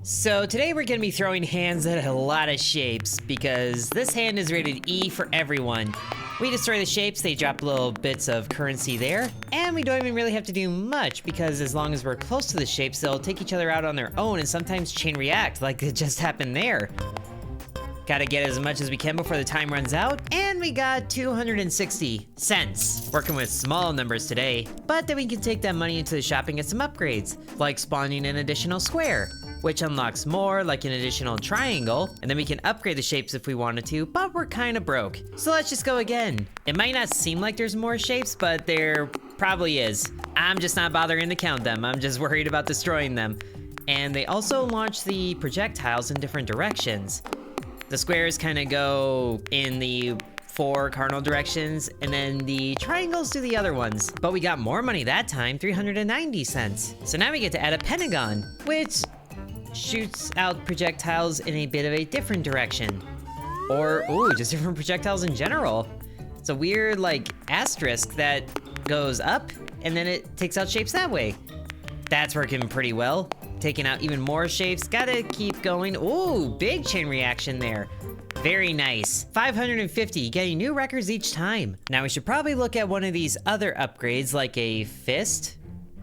So today we're gonna be throwing hands at a lot of shapes because this hand is rated E for everyone. We destroy the shapes, they drop little bits of currency there, and we don't even really have to do much because as long as we're close to the shapes, they'll take each other out on their own and sometimes chain react like it just happened there. Gotta get as much as we can before the time runs out, and we got 260 cents. Working with small numbers today, but then we can take that money into the shop and get some upgrades, like spawning an additional square, which unlocks more, like an additional triangle, and then we can upgrade the shapes if we wanted to, but we're kinda broke. So let's just go again. It might not seem like there's more shapes, but there probably is. I'm just not bothering to count them, I'm just worried about destroying them. And they also launch the projectiles in different directions. The squares kind of go in the 4 cardinal directions, and then the triangles do the other ones. But we got more money that time, 390 cents. So now we get to add a pentagon, which shoots out projectiles in a bit of a different direction. Or, ooh, just different projectiles in general. It's a weird, like, asterisk that goes up, and then it takes out shapes that way. That's working pretty well. Taking out even more shapes, gotta keep going. Ooh, big chain reaction there. Very nice. 550, getting new records each time. Now we should probably look at one of these other upgrades, like a fist.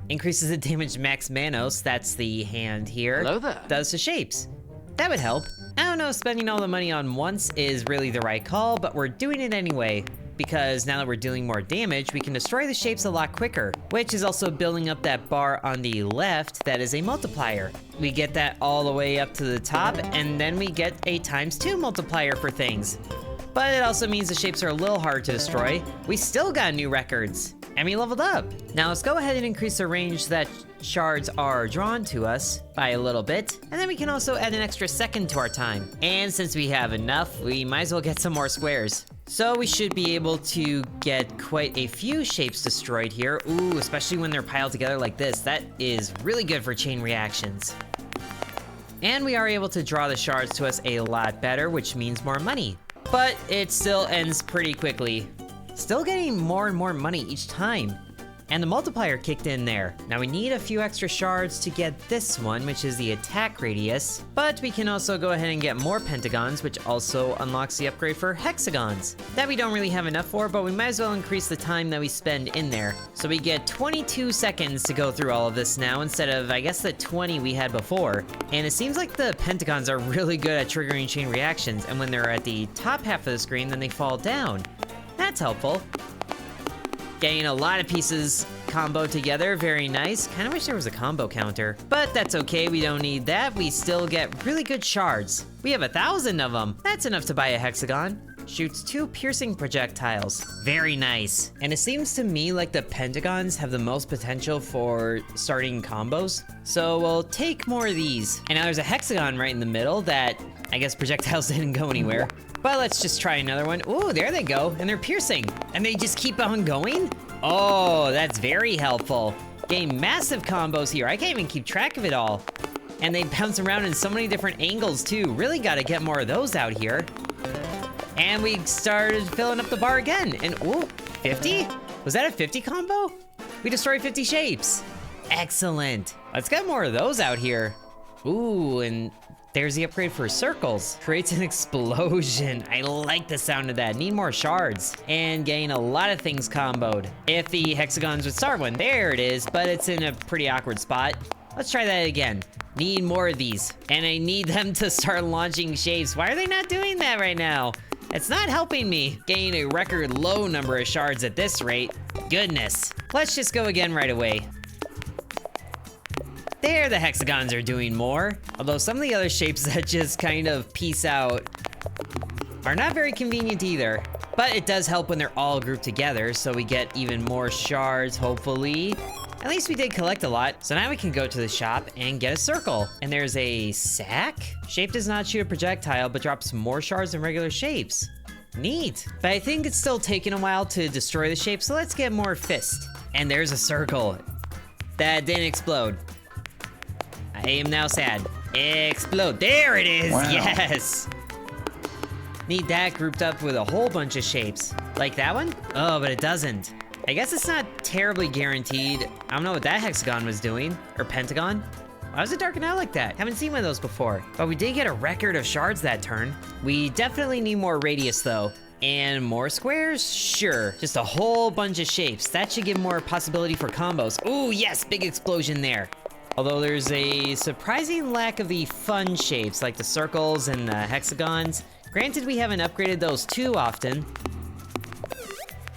Increases the damage Max Manos, that's the hand here. Hello there. Does to shapes. That would help. I don't know if spending all the money on once is really the right call, but we're doing it anyway. Because now that we're dealing more damage, we can destroy the shapes a lot quicker, which is also building up that bar on the left that is a multiplier. We get that all the way up to the top, and then we get a ×2 multiplier for things. But it also means the shapes are a little hard to destroy. We still got new records, and we leveled up. Now let's go ahead and increase the range that shards are drawn to us by a little bit, and then we can also add an extra second to our time. And since we have enough, we might as well get some more squares. So we should be able to get quite a few shapes destroyed here. Ooh, especially when they're piled together like this. That is really good for chain reactions. And we are able to draw the shards to us a lot better, which means more money. But it still ends pretty quickly. Still getting more and more money each time. And the multiplier kicked in there. Now we need a few extra shards to get this one, which is the attack radius. But we can also go ahead and get more pentagons, which also unlocks the upgrade for hexagons. That we don't really have enough for, but we might as well increase the time that we spend in there. So we get 22 seconds to go through all of this now, instead of, I guess, the 20 we had before. And it seems like the pentagons are really good at triggering chain reactions, and when they're at the top half of the screen, then they fall down. That's helpful. Getting a lot of pieces combo together, very nice. Kinda wish there was a combo counter, but that's okay, we don't need that. We still get really good shards. We have 1,000 of them. That's enough to buy a hexagon. Shoots 2 piercing projectiles. Very nice. And it seems to me like the pentagons have the most potential for starting combos. So we'll take more of these. And now there's a hexagon right in the middle that I guess projectiles didn't go anywhere. But let's just try another one. Ooh, there they go, and they're piercing. And they just keep on going? Oh, that's very helpful. Getting massive combos here. I can't even keep track of it all. And they bounce around in so many different angles too. Really gotta get more of those out here. And we started filling up the bar again. And ooh, 50? Was that a 50 combo? We destroyed 50 shapes. Excellent. Let's get more of those out here. Ooh, and there's the upgrade for circles. Creates an explosion. I like the sound of that. Need more shards. And getting a lot of things comboed. If the hexagons would start one. There it is, but it's in a pretty awkward spot. Let's try that again. Need more of these. And I need them to start launching shapes. Why are they not doing that right now? It's not helping me. Getting a record low number of shards at this rate. Goodness. Let's just go again right away. There, the hexagons are doing more. Although some of the other shapes that just kind of peace out are not very convenient either. But it does help when they're all grouped together, so we get even more shards, hopefully. At least we did collect a lot. So now we can go to the shop and get a circle. And there's a sack? Shape does not shoot a projectile, but drops more shards than regular shapes. Neat. But I think it's still taking a while to destroy the shape, so let's get more fist. And there's a circle. That didn't explode. I am now sad. Explode. There it is. Wow. Yes. Need that grouped up with a whole bunch of shapes. Like that one? Oh, but it doesn't. I guess it's not terribly guaranteed. I don't know what that hexagon was doing. Or pentagon. Why was it darken out like that? Haven't seen one of those before. But we did get a record of shards that turn. We definitely need more radius though. And more squares? Sure. Just a whole bunch of shapes. That should give more possibility for combos. Ooh, yes, big explosion there. Although there's a surprising lack of the fun shapes, like the circles and the hexagons. Granted, we haven't upgraded those too often.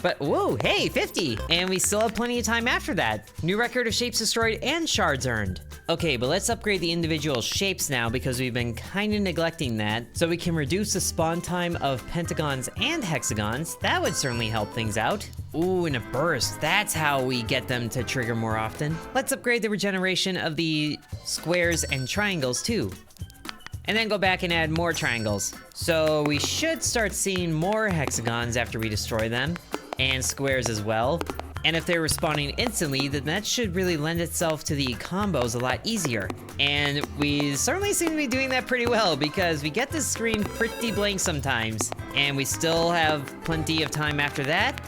But whoa, hey, 50! And we still have plenty of time after that. New record of shapes destroyed and shards earned. Okay, but let's upgrade the individual shapes now because we've been kinda neglecting that. So we can reduce the spawn time of pentagons and hexagons. That would certainly help things out. Ooh, and a burst. That's how we get them to trigger more often. Let's upgrade the regeneration of the squares and triangles too. And then go back and add more triangles. So we should start seeing more hexagons after we destroy them. And squares as well. And if they're respawning instantly, then that should really lend itself to the combos a lot easier. And we certainly seem to be doing that pretty well because we get this screen pretty blank sometimes. And we still have plenty of time after that.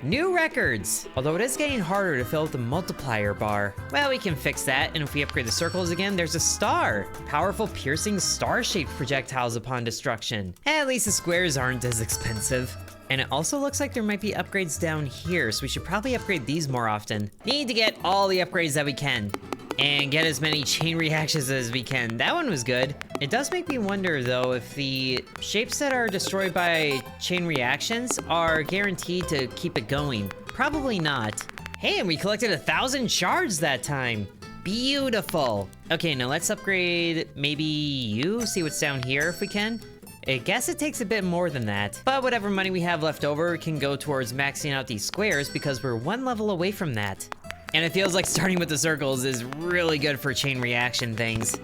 New records! Although it is getting harder to fill up the multiplier bar. Well, we can fix that, and if we upgrade the circles again, there's a star! Powerful piercing star-shaped projectiles upon destruction. At least the squares aren't as expensive. And it also looks like there might be upgrades down here, so we should probably upgrade these more often. Need to get all the upgrades that we can. And get as many chain reactions as we can. That one was good. It does make me wonder, though, if the shapes that are destroyed by chain reactions are guaranteed to keep it going. Probably not. Hey, and we collected 1,000 shards that time. Beautiful. Okay, now let's upgrade maybe you, see what's down here if we can. I guess it takes a bit more than that, but whatever money we have left over can go towards maxing out these squares because we're one level away from that. And it feels like starting with the circles is really good for chain reaction things.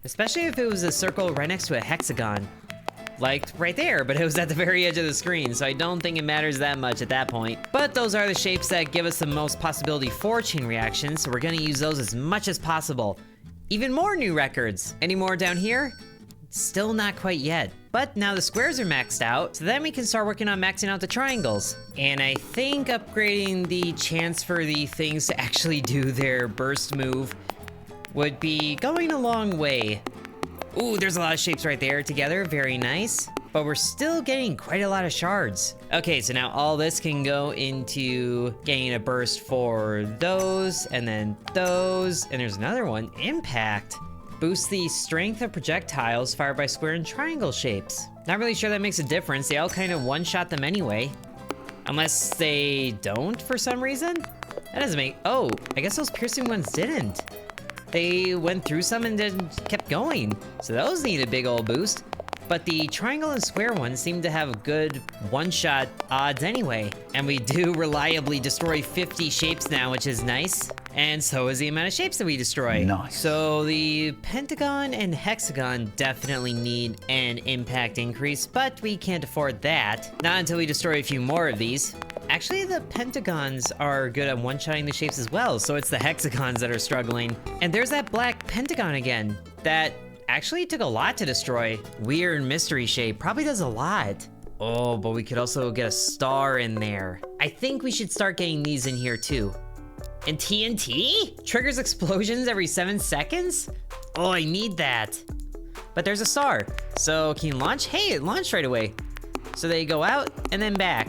Especially if it was a circle right next to a hexagon. Like right there, but it was at the very edge of the screen, so I don't think it matters that much at that point. But those are the shapes that give us the most possibility for chain reactions, so we're gonna use those as much as possible. Even more new records. Any more down here? Still not quite yet. But now the squares are maxed out, so then we can start working on maxing out the triangles. And I think upgrading the chance for the things to actually do their burst move would be going a long way. Ooh, there's a lot of shapes right there together, very nice. But we're still getting quite a lot of shards. Okay, so now all this can go into getting a burst for those, and then those, and there's another one, impact. Boost the strength of projectiles fired by square and triangle shapes. Not really sure that makes a difference. They all kind of one-shot them anyway. Unless they don't for some reason? That doesn't make... Oh, I guess those piercing ones didn't. They went through some and then kept going. So those need a big old boost. But the triangle and square ones seem to have good one-shot odds anyway. And we do reliably destroy 50 shapes now, which is nice. And so is the amount of shapes that we destroy. Nice. So the pentagon and hexagon definitely need an impact increase, but we can't afford that. Not until we destroy a few more of these. Actually, the pentagons are good at one-shotting the shapes as well, so it's the hexagons that are struggling. And there's that black pentagon again, that actually took a lot to destroy. Weird mystery shape, probably does a lot. Oh, but we could also get a star in there. I think we should start getting these in here too. And TNT? Triggers explosions every 7 seconds? Oh, I need that. But there's a star. So can you launch? Hey, it launched right away. So they go out and then back.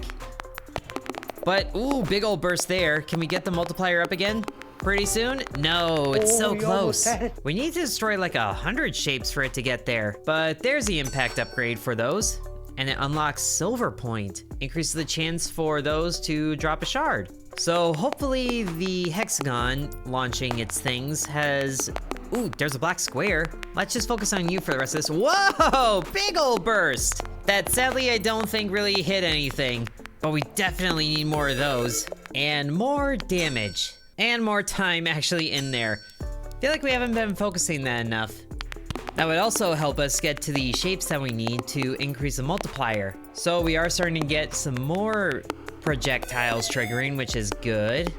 But, ooh, big old burst there. Can we get the multiplier up again pretty soon? No, it's so close. We need to destroy like 100 shapes for it to get there. But there's the impact upgrade for those. And it unlocks Silver Point. Increases the chance for those to drop a shard. So hopefully the hexagon launching its things has... Ooh, there's a black square. Let's just focus on you for the rest of this. Whoa, big old burst. That sadly I don't think really hit anything, but we definitely need more of those. And more damage. And more time actually in there. Feel like we haven't been focusing that enough. That would also help us get to the shapes that we need to increase the multiplier. So we are starting to get some more projectiles triggering, which is good.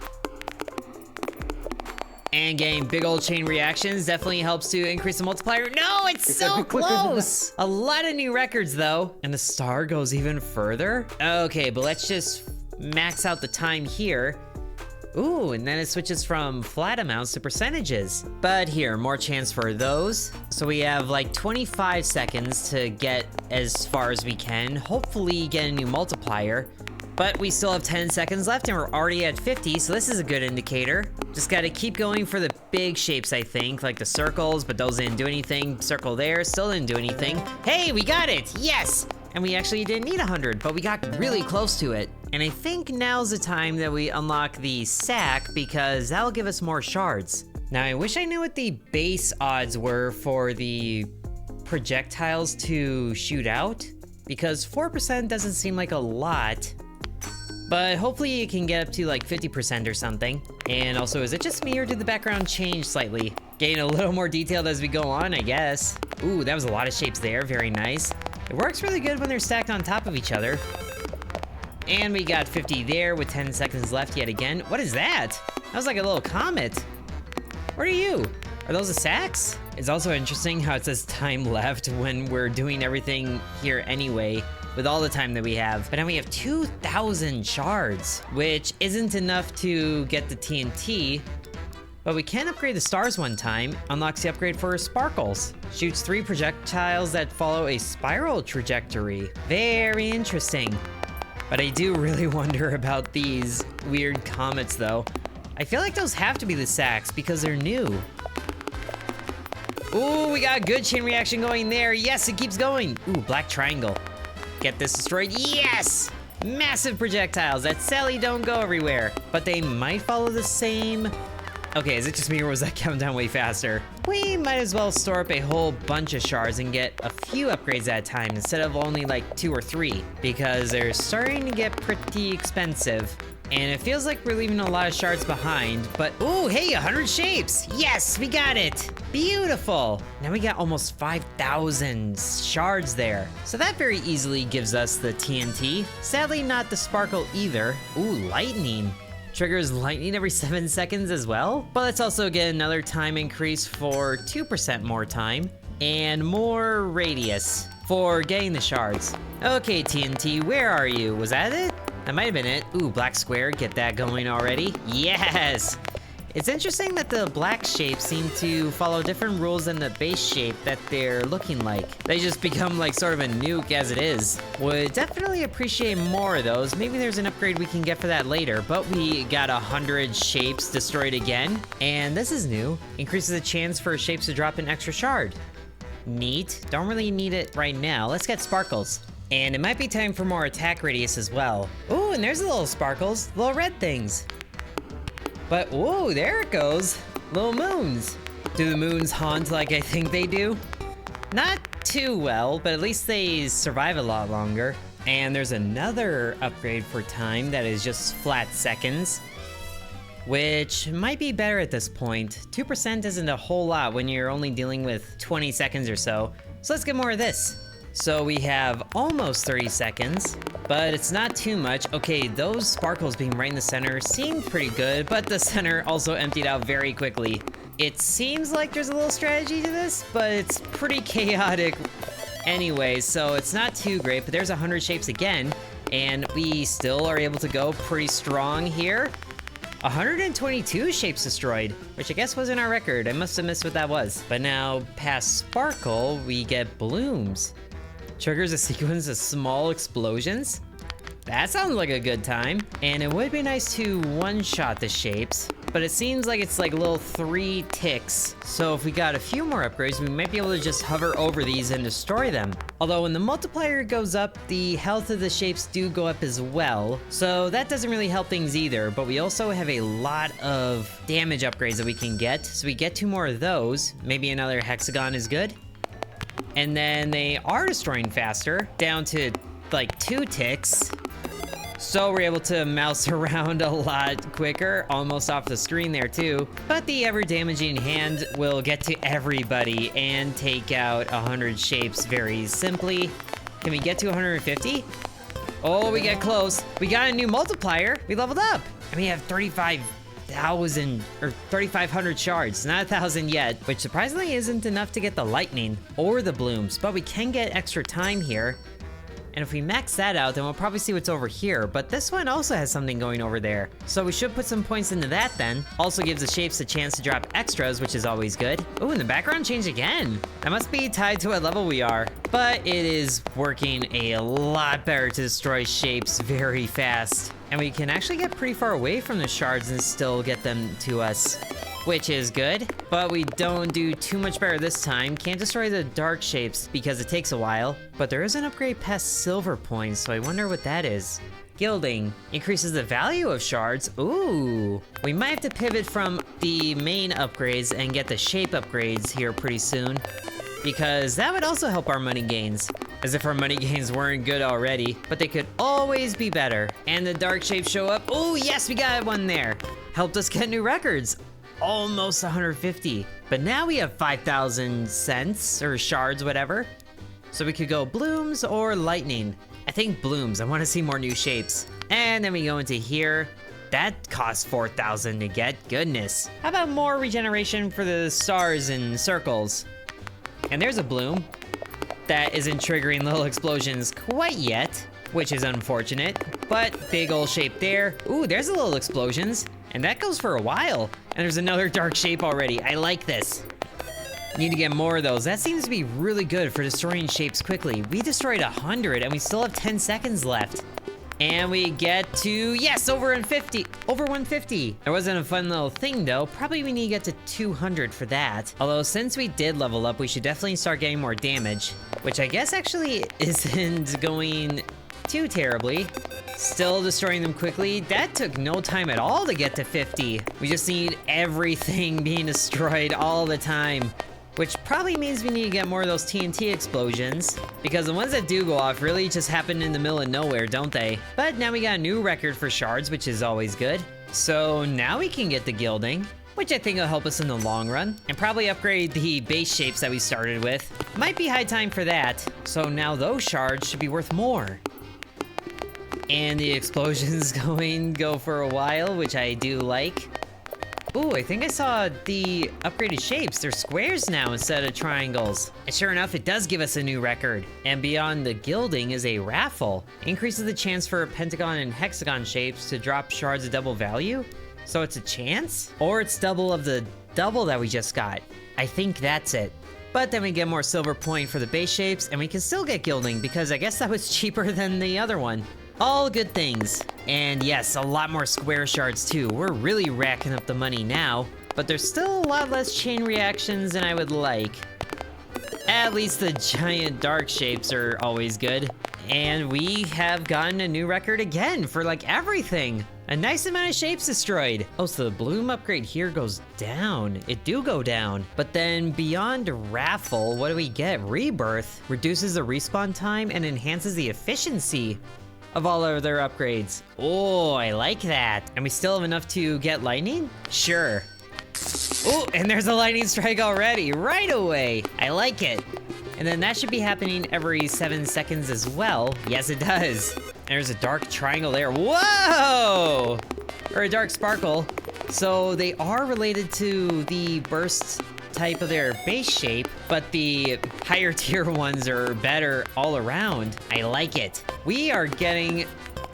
And getting big old chain reactions definitely helps to increase the multiplier. No, it's so close! A lot of new records though. And the star goes even further. Okay, but let's just max out the time here. Ooh, and then it switches from flat amounts to percentages. But here, more chance for those. So we have like 25 seconds to get as far as we can. Hopefully get a new multiplier. But we still have 10 seconds left and we're already at 50, so this is a good indicator. Just gotta keep going for the big shapes, I think, like the circles, but those didn't do anything. Circle there, still didn't do anything. Hey, we got it, yes! And we actually didn't need 100, but we got really close to it. And I think now's the time that we unlock the sack because that'll give us more shards. Now, I wish I knew what the base odds were for the projectiles to shoot out, because 4% doesn't seem like a lot. But hopefully it can get up to like 50% or something. And also, is it just me or did the background change slightly? Getting a little more detailed as we go on, I guess. Ooh, that was a lot of shapes there, very nice. It works really good when they're stacked on top of each other. And we got 50 there with 10 seconds left yet again. What is that? That was like a little comet. What are you? Are those the sacks? It's also interesting how it says time left when we're doing everything here anyway, with all the time that we have. But now we have 2,000 shards, which isn't enough to get the TNT, but we can upgrade the stars one time. Unlocks the upgrade for sparkles. Shoots 3 projectiles that follow a spiral trajectory. Very interesting. But I do really wonder about these weird comets though. I feel like those have to be the sacks because they're new. Ooh, we got a good chain reaction going there. Yes, it keeps going. Ooh, black triangle. Get this destroyed. Yes! Massive projectiles that sadly don't go everywhere, but they might follow the same. Okay, is it just me or was that counting down way faster? We might as well store up a whole bunch of shards and get a few upgrades at a time instead of only like 2 or 3, because they're starting to get pretty expensive. And it feels like we're leaving a lot of shards behind, but ooh, hey, 100 shapes! Yes, we got it! Beautiful! Now we got almost 5,000 shards there. So that very easily gives us the TNT. Sadly, not the sparkle either. Ooh, lightning. Triggers lightning every 7 seconds as well. But let's also get another time increase for 2% more time, and more radius for getting the shards. Okay, TNT, where are you? Was that it? That might have been it. Ooh, black square, get that going already. Yes! It's interesting that the black shapes seem to follow different rules than the base shape that they're looking like. They just become like sort of a nuke as it is. Would definitely appreciate more of those. Maybe there's an upgrade we can get for that later, but we got 100 shapes destroyed again. And this is new. Increases the chance for shapes to drop an extra shard. Neat. Don't really need it right now. Let's get sparkles. And it might be time for more attack radius as well. Ooh, and there's the little sparkles, little red things. But whoa, there it goes. Little moons. Do the moons haunt like I think they do? Not too well, but at least they survive a lot longer. And there's another upgrade for time that is just flat seconds, which might be better at this point. 2% isn't a whole lot when you're only dealing with 20 seconds or so. So let's get more of this. So we have almost 30 seconds, but it's not too much. Okay, those sparkles being right in the center seemed pretty good, but the center also emptied out very quickly. It seems like there's a little strategy to this, but it's pretty chaotic anyway, so it's not too great. But there's 100 shapes again, and we still are able to go pretty strong here. 122 shapes destroyed, which I guess wasn't our record. I must have missed what that was. But now, past sparkle, we get blooms. Triggers a sequence of small explosions. That sounds like a good time. And it would be nice to one-shot the shapes, but it seems like it's like little 3 ticks. So if we got a few more upgrades, we might be able to just hover over these and destroy them. Although when the multiplier goes up, the health of the shapes do go up as well. So that doesn't really help things either, but we also have a lot of damage upgrades that we can get. So we get 2 more of those. Maybe another hexagon is good. And then they are destroying faster, down to like 2 ticks. So we're able to mouse around a lot quicker, almost off the screen there too. But the ever-damaging hand will get to everybody and take out 100 shapes very simply. Can we get to 150? Oh, we get close. We got a new multiplier. We leveled up. And we have 35,000 or 3,500 shards. Not 1,000 yet, which surprisingly isn't enough to get the lightning or the blooms, but we can get extra time here. And if we max that out, then we'll probably see what's over here. But this one also has something going over there. So we should put some points into that then. Also gives the shapes a chance to drop extras, which is always good. Ooh, and the background changed again. That must be tied to what level we are. But it is working a lot better to destroy shapes very fast. And we can actually get pretty far away from the shards and still get them to us, which is good, but we don't do too much better this time. Can't destroy the dark shapes because it takes a while, but there is an upgrade past silver points, so I wonder what that is. Gilding increases the value of shards. Ooh, we might have to pivot from the main upgrades and get the shape upgrades here pretty soon, because that would also help our money gains. As if our money gains weren't good already, but they could always be better. And the dark shapes show up. Oh yes, we got one there. Helped us get new records. Almost 150. But now we have 5,000 cents or shards, whatever. So we could go blooms or lightning. I think blooms. I want to see more new shapes. And then we go into here. That costs 4,000 to get. Goodness. How about more regeneration for the stars and circles? And there's a bloom. That isn't triggering little explosions quite yet, which is unfortunate, but big ol' shape there. Ooh, there's a little explosions, and that goes for a while. And there's another dark shape already. I like this. Need to get more of those. That seems to be really good for destroying shapes quickly. We destroyed 100 and we still have 10 seconds left. And we get to, yes, over 150. There wasn't a fun little thing though. Probably we need to get to 200 for that. Although since we did level up, we should definitely start getting more damage, which I guess actually isn't going too terribly. Still destroying them quickly. That took no time at all to get to 50. We just need everything being destroyed all the time. Which probably means we need to get more of those TNT explosions, because the ones that do go off really just happen in the middle of nowhere, don't they? But now we got a new record for shards, which is always good. So now we can get the gilding, which I think will help us in the long run, and probably upgrade the base shapes that we started with. Might be high time for that. So now those shards should be worth more. And the explosions go for a while, which I do like. Ooh, I think I saw the upgraded shapes. They're squares now instead of triangles. And sure enough, it does give us a new record. And beyond the gilding is a raffle. Increases the chance for pentagon and hexagon shapes to drop shards of double value. So it's a chance? Or it's double of the double that we just got. I think that's it. But then we get more silver point for the base shapes, and we can still get gilding because I guess that was cheaper than the other one. All good things. And yes, a lot more square shards too. We're really racking up the money now, but there's still a lot less chain reactions than I would like. At least the giant dark shapes are always good. And we have gotten a new record again for like everything. A nice amount of shapes destroyed. Oh, so the bloom upgrade here goes down. It do go down. But then beyond raffle, what do we get? Rebirth reduces the respawn time and enhances the efficiency of all of their upgrades. Oh, I like that. And we still have enough to get lightning? Sure. Oh, and there's a lightning strike already, right away. I like it. And then that should be happening every 7 seconds as well. Yes, it does. There's a dark triangle there. Whoa! Or a dark sparkle. So they are related to the burst type of their base shape, but the higher tier ones are better all around. I like it. We are getting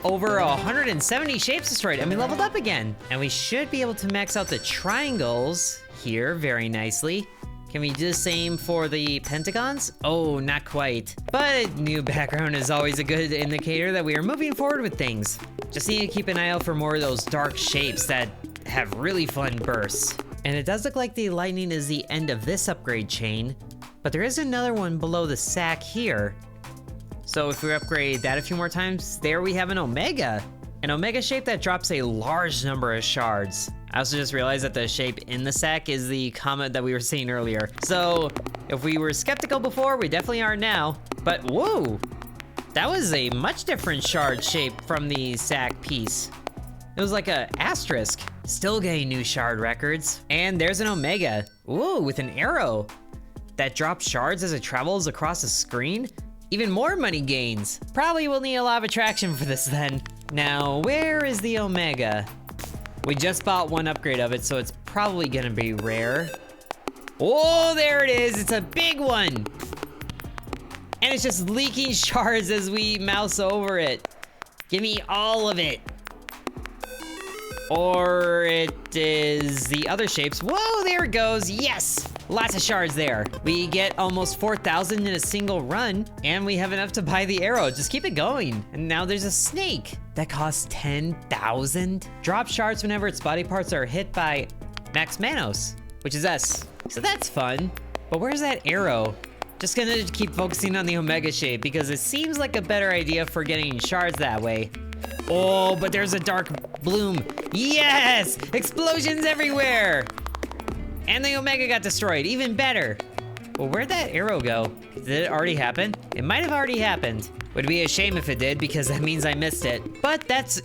over 170 shapes destroyed, and we leveled up again. And we should be able to max out the triangles here very nicely. Can we do the same for the pentagons? Oh, not quite. But new background is always a good indicator that we are moving forward with things. Just need to keep an eye out for more of those dark shapes that have really fun bursts. And it does look like the lightning is the end of this upgrade chain, but there is another one below the sack here. So if we upgrade that a few more times, there we have an omega. An omega shape that drops a large number of shards. I also just realized that the shape in the sack is the comet that we were seeing earlier. So if we were skeptical before, we definitely are now. But whoa, that was a much different shard shape from the sack piece. It was like a asterisk. Still getting new shard records. And there's an omega. Ooh, with an arrow that drops shards as it travels across the screen. Even more money gains. Probably will need a lot of attraction for this then. Now, where is the omega? We just bought one upgrade of it, so it's probably gonna be rare. Oh, there it is. It's a big one. And it's just leaking shards as we mouse over it. Give me all of it. Or it is the other shapes. Whoa, there it goes. Yes, lots of shards there. We get almost 4,000 in a single run, and we have enough to buy the arrow. Just keep it going. And now there's a snake that costs 10,000. Drop shards whenever its body parts are hit by Max Manos, which is us. So that's fun. But where's that arrow? Just gonna keep focusing on the Omega shape because it seems like a better idea for getting shards that way. Oh, but there's a dark bloom. Yes! Explosions everywhere! And the Omega got destroyed, even better. Well, where'd that arrow go? Did it already happen? It might have already happened. Would be a shame if it did, because that means I missed it. But that's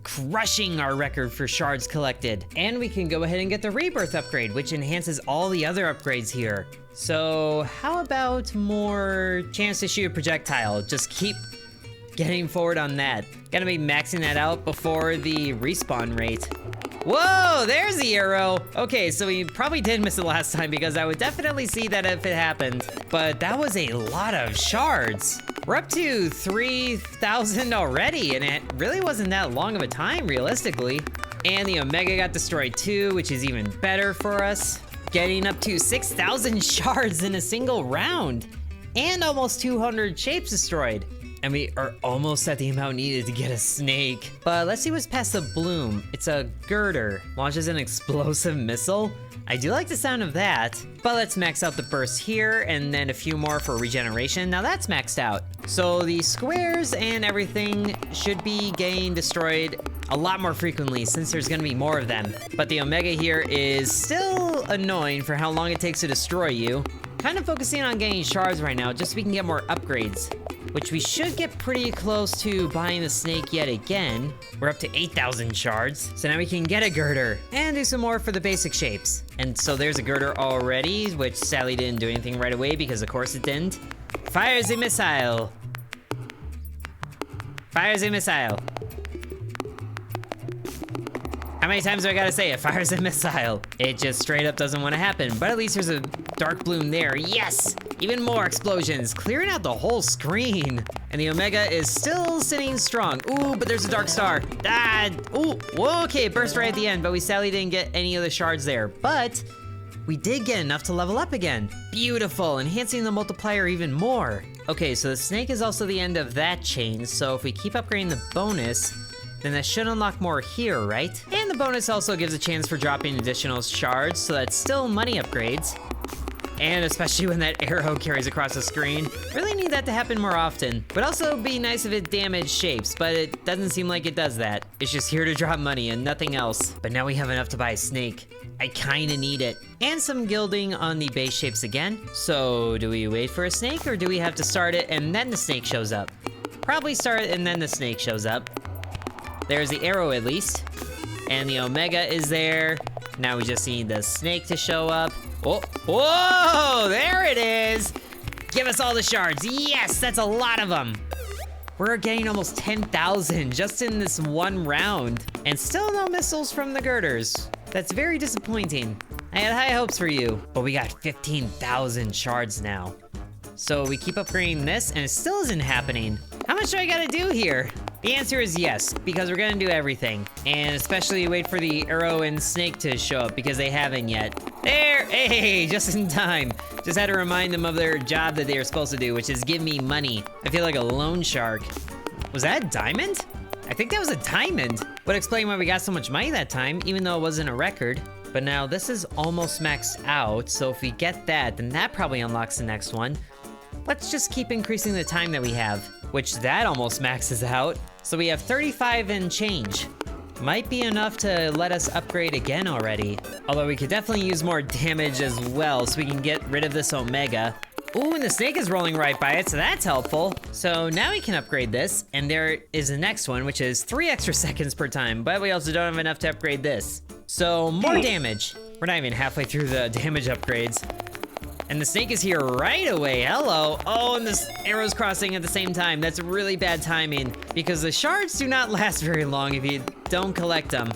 crushing our record for shards collected. And we can go ahead and get the Rebirth upgrade, which enhances all the other upgrades here. So how about more chance to shoot a projectile? Just keep getting forward on that. Gotta be maxing that out before the respawn rate. Whoa, there's the arrow. Okay, so we probably did miss it last time because I would definitely see that if it happened. But that was a lot of shards. We're up to 3,000 already, and it really wasn't that long of a time, realistically. And the Omega got destroyed too, which is even better for us. Getting up to 6,000 shards in a single round, and almost 200 shapes destroyed. And we are almost at the amount needed to get a snake. But let's see what's past the bloom. It's a girder. Launches an explosive missile. I do like the sound of that. But let's max out the burst here, and then a few more for regeneration. Now that's maxed out. So the squares and everything should be getting destroyed a lot more frequently since there's gonna be more of them. But the Omega here is still annoying for how long it takes to destroy you. Kind of focusing on getting shards right now just so we can get more upgrades, which we should get pretty close to buying the snake yet again. We're up to 8,000 shards, so now we can get a girder and do some more for the basic shapes. And so there's a girder already, which sadly didn't do anything right away because of course it didn't. Fires a missile. Fires a missile. How many times do I gotta say it? Fires a missile. It just straight up doesn't want to happen, but at least there's a dark bloom there. Yes! Even more explosions, clearing out the whole screen. And the Omega is still sitting strong. Ooh, but there's a dark star. Ah, ooh, whoa, okay, it burst right at the end, but we sadly didn't get any of the shards there. But we did get enough to level up again. Beautiful, enhancing the multiplier even more. Okay, so the snake is also the end of that chain, so if we keep upgrading the bonus, then that should unlock more here, right? And the bonus also gives a chance for dropping additional shards, so that's still money upgrades. And especially when that arrow carries across the screen. Really need that to happen more often. But also be nice if it damaged shapes, but it doesn't seem like it does that. It's just here to drop money and nothing else. But now we have enough to buy a snake. I kinda need it. And some gilding on the base shapes again. So do we wait for a snake or do we have to start it and then the snake shows up? Probably start it and then the snake shows up. There's the arrow at least. And the Omega is there. Now we just need the snake to show up. Oh, whoa, there it is. Give us all the shards. Yes, that's a lot of them. We're getting almost 10,000 just in this one round. And still no missiles from the Girders. That's very disappointing. I had high hopes for you, but we got 15,000 shards now. So we keep upgrading this and it still isn't happening. How much do I gotta do here? The answer is yes, because we're gonna do everything. And especially wait for the arrow and snake to show up because they haven't yet. There, hey, just in time. Just had to remind them of their job that they were supposed to do, which is give me money. I feel like a loan shark. Was that a diamond? I think that was a diamond. Would explain why we got so much money that time, even though it wasn't a record. But now this is almost maxed out, so if we get that, then that probably unlocks the next one. Let's just keep increasing the time that we have, which that almost maxes out. So we have 35 and change. Might be enough to let us upgrade again already. Although we could definitely use more damage as well so we can get rid of this Omega. Ooh, and the snake is rolling right by it, so that's helpful. So now we can upgrade this, and there is the next one, which is 3 extra seconds per time, but we also don't have enough to upgrade this. So more damage. We're not even halfway through the damage upgrades. And the snake is here right away. Hello. Oh, and this arrow's crossing at the same time. That's really bad timing because the shards do not last very long if you don't collect them.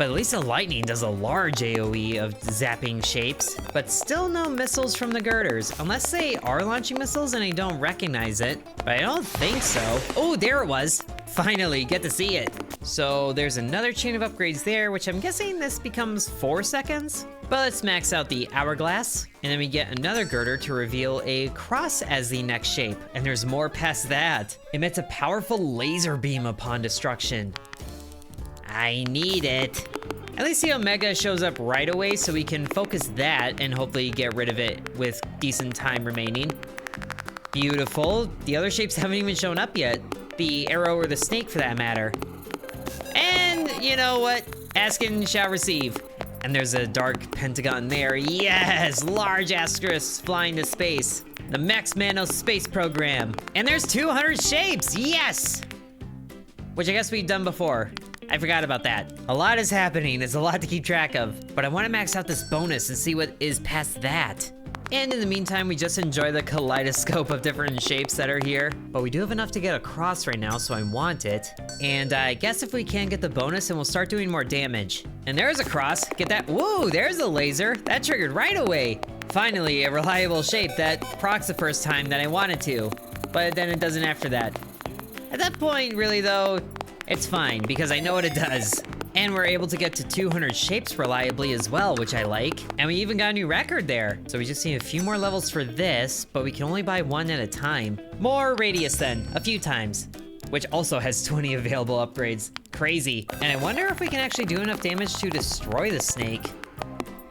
But at least the lightning does a large AoE of zapping shapes. But still no missiles from the girders, unless they are launching missiles and I don't recognize it. But I don't think so. Oh, there it was. Finally, get to see it. So there's another chain of upgrades there, which I'm guessing this becomes 4 seconds. But let's max out the hourglass, and then we get another girder to reveal a cross as the next shape. And there's more past that. Emits a powerful laser beam upon destruction. I need it. At least the Omega shows up right away, so we can focus that and hopefully get rid of it with decent time remaining. Beautiful. The other shapes haven't even shown up yet. The arrow or the snake for that matter. And you know what? Asking shall receive. And there's a dark pentagon there. Yes! Large asterisks flying to space. The Max Manos space program. And there's 200 shapes! Yes! Which I guess we've done before. I forgot about that. A lot is happening. It's a lot to keep track of. But I want to max out this bonus and see what is past that. And in the meantime, we just enjoy the kaleidoscope of different shapes that are here. But we do have enough to get across right now, so I want it. And I guess if we can get the bonus, and we'll start doing more damage. And there's a cross. Get that. Whoa, there's a laser. That triggered right away. Finally, a reliable shape that procs the first time that I wanted to. But then it doesn't after that. At that point, really though, it's fine, because I know what it does. And we're able to get to 200 shapes reliably as well, which I like. And we even got a new record there. So we just need a few more levels for this, but we can only buy one at a time. More radius then, a few times. Which also has 20 available upgrades. Crazy. And I wonder if we can actually do enough damage to destroy the snake.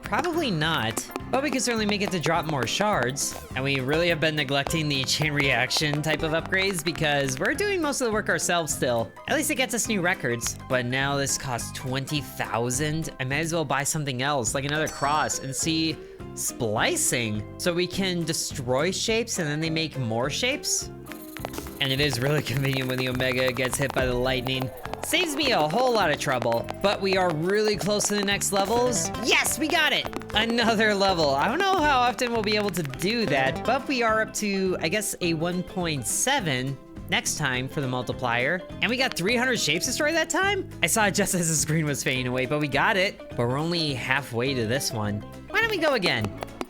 Probably not, but we can certainly make it to drop more shards. And we really have been neglecting the chain reaction type of upgrades because we're doing most of the work ourselves still. At least it gets us new records. But now this costs 20,000. I might as well buy something else, like another cross, and see splicing. So we can destroy shapes and then they make more shapes. And it is really convenient when the Omega gets hit by the lightning. Saves me a whole lot of trouble, but we are really close to the next levels. Yes, we got it! Another level. I don't know how often we'll be able to do that, but we are up to, I guess, a 1.7 next time for the multiplier. And we got 300 shapes destroyed that time? I saw it just as the screen was fading away, but we got it. But we're only halfway to this one. Why don't we go again?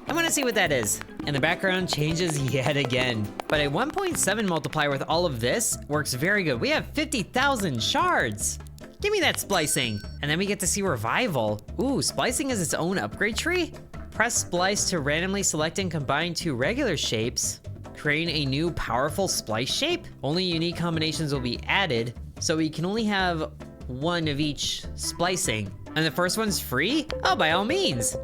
I want to see what that is. And the background changes yet again. But a 1.7 multiplier with all of this works very good. We have 50,000 shards. Give me that splicing. And then we get to see revival. Ooh, splicing is its own upgrade tree? Press splice to randomly select and combine two regular shapes, creating a new powerful splice shape. Only unique combinations will be added, so we can only have one of each splicing. And the first one's free? Oh, by all means.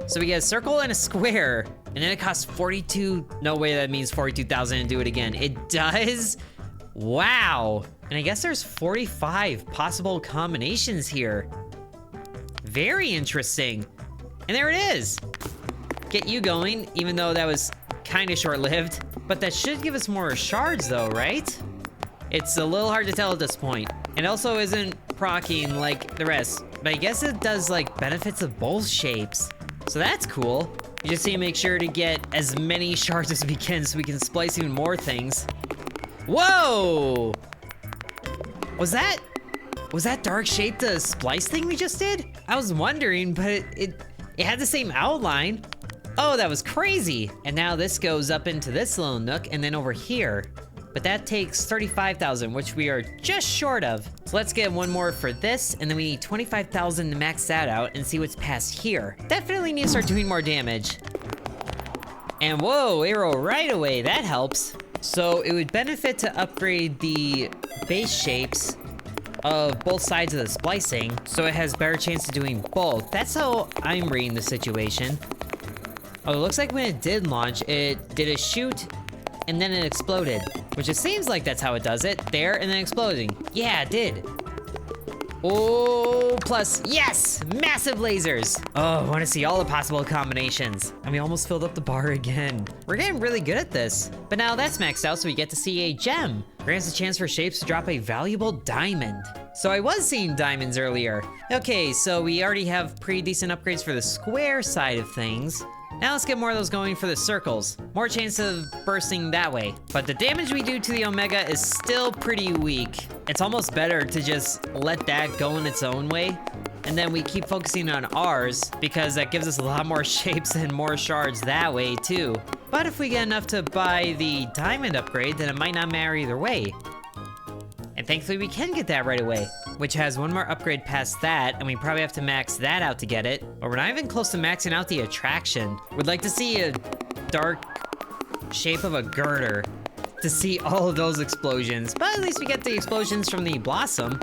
So we get a circle and a square, and then it costs 42. No way that means 42,000 and do it again. It does? Wow. And I guess there's 45 possible combinations here. Very interesting. And there it is. Get you going, even though that was kind of short-lived. But that should give us more shards though, right? It's a little hard to tell at this point. It also isn't proccing like the rest, but I guess it does like benefits of both shapes. So that's cool. You just need to make sure to get as many shards as we can so we can splice even more things. Whoa! Was that dark shape the splice thing we just did? I was wondering, but it had the same outline. Oh, that was crazy. And now this goes up into this little nook and then over here. But that takes 35,000, which we are just short of. So let's get one more for this, and then we need 25,000 to max that out and see what's past here. Definitely need to start doing more damage. And whoa, arrow right away, that helps. So it would benefit to upgrade the base shapes of both sides of the splicing, so it has better chance of doing both. That's how I'm reading the situation. Oh, it looks like when it did launch, it did a shoot, and then it exploded. Which it seems like that's how it does it. There, and then exploding. Yeah, it did. Oh, plus, yes! Massive lasers! Oh, I want to see all the possible combinations. And we almost filled up the bar again. We're getting really good at this. But now that's maxed out, so we get to see a gem. Grants a chance for shapes to drop a valuable diamond. So I was seeing diamonds earlier. Okay, so we already have pretty decent upgrades for the square side of things. Now let's get more of those going for the circles. More chance of bursting that way. But the damage we do to the Omega is still pretty weak. It's almost better to just let that go in its own way and then we keep focusing on ours because that gives us a lot more shapes and more shards that way too. But if we get enough to buy the diamond upgrade, then it might not matter either way. And thankfully we can get that right away, which has one more upgrade past that, and we probably have to max that out to get it. But we're not even close to maxing out the attraction. We'd like to see a dark shape of a girder to see all of those explosions, but at least we get the explosions from the blossom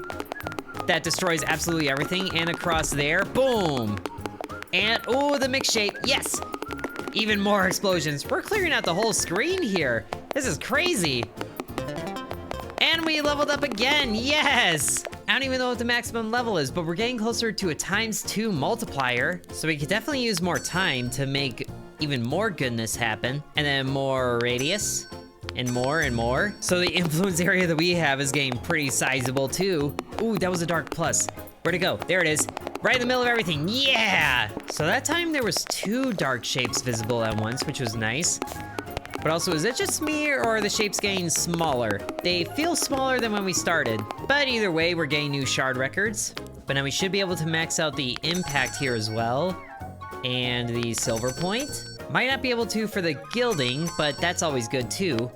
that destroys absolutely everything. And across there, boom. And oh, the mixed shape, yes. Even more explosions. We're clearing out the whole screen here. This is crazy. And we leveled up again, yes! I don't even know what the maximum level is, but we're getting closer to a ×2 multiplier, so we could definitely use more time to make even more goodness happen. And then more radius, and more. So the influence area that we have is getting pretty sizable too. Ooh, that was a dark plus. Where'd it go? There it is. Right in the middle of everything, yeah! So that time there was 2 dark shapes visible at once, which was nice. But also, is it just me, or are the shapes getting smaller? They feel smaller than when we started. But either way, we're getting new shard records. But now we should be able to max out the impact here as well. And the silver point. Might not be able to for the gilding, but that's always good too.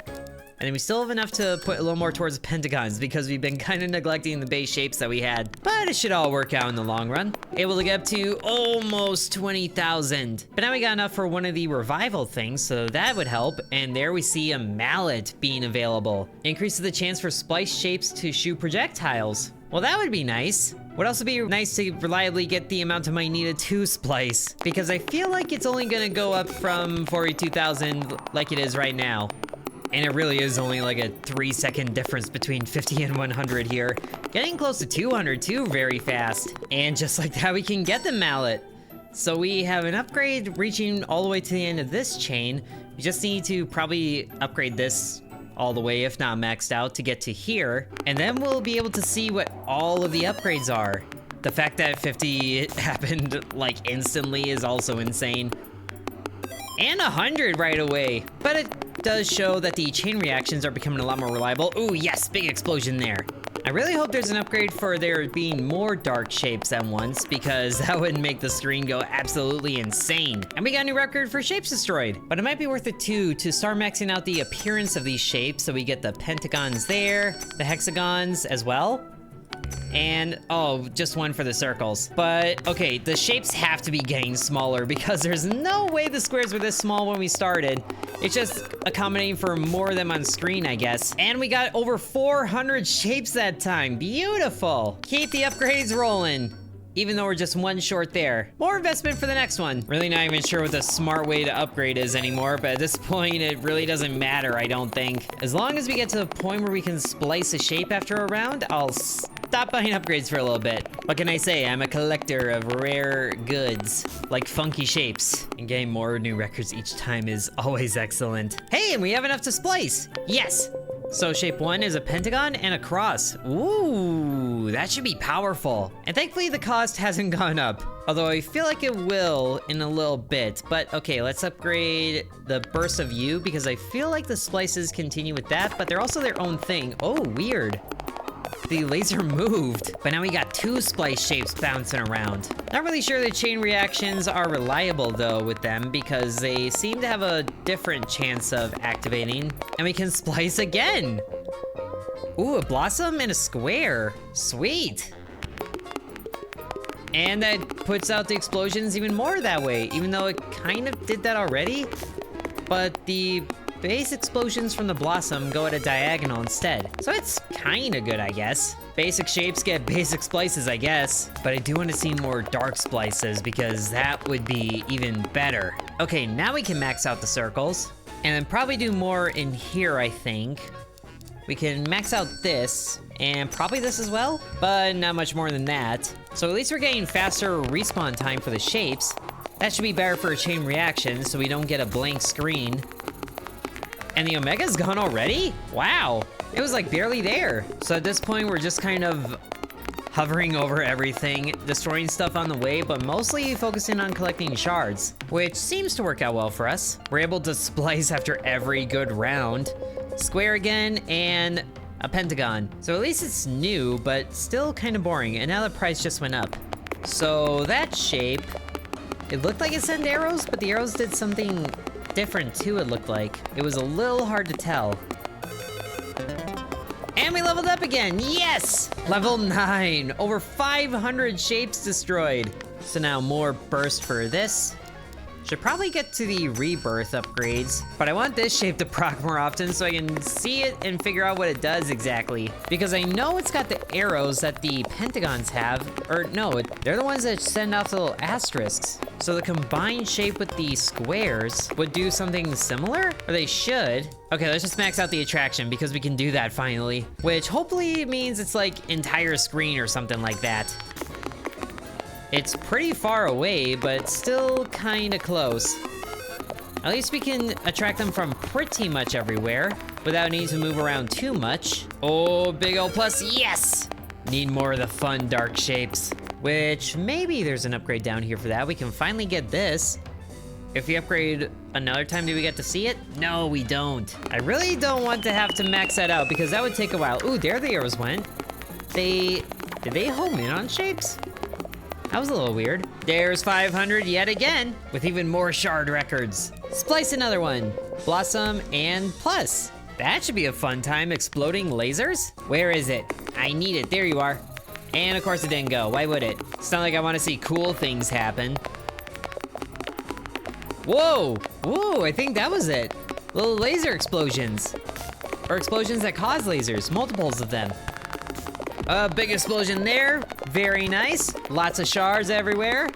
And then we still have enough to put a little more towards the pentagons because we've been kind of neglecting the base shapes that we had. But it should all work out in the long run. Able to get up to almost 20,000. But now we got enough for one of the revival things, so that would help. And there we see a mallet being available. Increases the chance for splice shapes to shoot projectiles. Well, that would be nice. Would also be nice to reliably get the amount of money needed to splice, because I feel like it's only gonna go up from 42,000 like it is right now. And it really is only like a 3-second difference between 50 and 100 here. Getting close to 200 too very fast. And just like that, we can get the mallet. So we have an upgrade reaching all the way to the end of this chain. We just need to probably upgrade this all the way, if not maxed out, to get to here. And then we'll be able to see what all of the upgrades are. The fact that 50 happened like instantly is also insane. And 100 right away. But it does show that the chain reactions are becoming a lot more reliable. Ooh, yes, big explosion there. I really hope there's an upgrade for there being more dark shapes at once, because that would make the screen go absolutely insane. And we got a new record for shapes destroyed. But it might be worth it too to start maxing out the appearance of these shapes, so we get the pentagons there, the hexagons as well. And, oh, just one for the circles. But, okay, the shapes have to be getting smaller because there's no way the squares were this small when we started. It's just accommodating for more of them on screen, I guess. And we got over 400 shapes that time. Beautiful. Keep the upgrades rolling, even though we're just one short there. More investment for the next one. Really not even sure what the smart way to upgrade is anymore, but at this point, it really doesn't matter, I don't think. As long as we get to the point where we can splice a shape after a round, I'll stop buying upgrades for a little bit. What can I say? I'm a collector of rare goods, like funky shapes. And getting more new records each time is always excellent. Hey, and we have enough to splice. Yes. So shape 1 is a pentagon and a cross. Ooh, that should be powerful. And thankfully the cost hasn't gone up, although I feel like it will in a little bit. But okay, let's upgrade the burst of you, because I feel like the splices continue with that, but they're also their own thing. Oh, weird. The laser moved, but now we got 2 splice shapes bouncing around. Not really sure the chain reactions are reliable though with them, because they seem to have a different chance of activating. And we can splice again. Ooh, a blossom and a square. Sweet. And that puts out the explosions even more that way, even though it kind of did that already. But the base explosions from the blossom go at a diagonal instead. So it's kinda good, I guess. Basic shapes get basic splices, I guess. But I do want to see more dark splices, because that would be even better. Okay, now we can max out the circles. And then probably do more in here, I think. We can max out this, and probably this as well, but not much more than that. So at least we're getting faster respawn time for the shapes. That should be better for a chain reaction, so we don't get a blank screen. And the Omega's gone already? Wow, it was like barely there. So at this point, we're just kind of hovering over everything, destroying stuff on the way, but mostly focusing on collecting shards, which seems to work out well for us. We're able to splice after every good round. Square again, and a pentagon. So at least it's new, but still kind of boring, and now the price just went up. So that shape, it looked like it sent arrows, but the arrows did something different too, it looked like. It was a little hard to tell. And we leveled up again, yes! Level 9, over 500 shapes destroyed. So now more burst for this. Should probably get to the Rebirth upgrades, but I want this shape to proc more often so I can see it and figure out what it does exactly. Because I know it's got the arrows that the pentagons have, or no, they're the ones that send off the little asterisks. So the combined shape with the squares would do something similar, or they should. Okay, let's just max out the attraction because we can do that finally, which hopefully means it's like entire screen or something like that. It's pretty far away, but still kinda close. At least we can attract them from pretty much everywhere without needing to move around too much. Oh, big ol' plus, yes! Need more of the fun dark shapes, which maybe there's an upgrade down here for that. We can finally get this. If we upgrade another time, do we get to see it? No, we don't. I really don't want to have to max that out because that would take a while. Ooh, there the arrows went. Did they home in on shapes? That was a little weird. There's 500 yet again, with even more shard records. Splice another one. Blossom and plus. That should be a fun time, exploding lasers? Where is it? I need it, there you are. And of course it didn't go, why would it? It's not like I wanna see cool things happen. Whoa, whoa, I think that was it. Little laser explosions. Or explosions that cause lasers, multiples of them. A big explosion there, very nice. Lots of shards everywhere.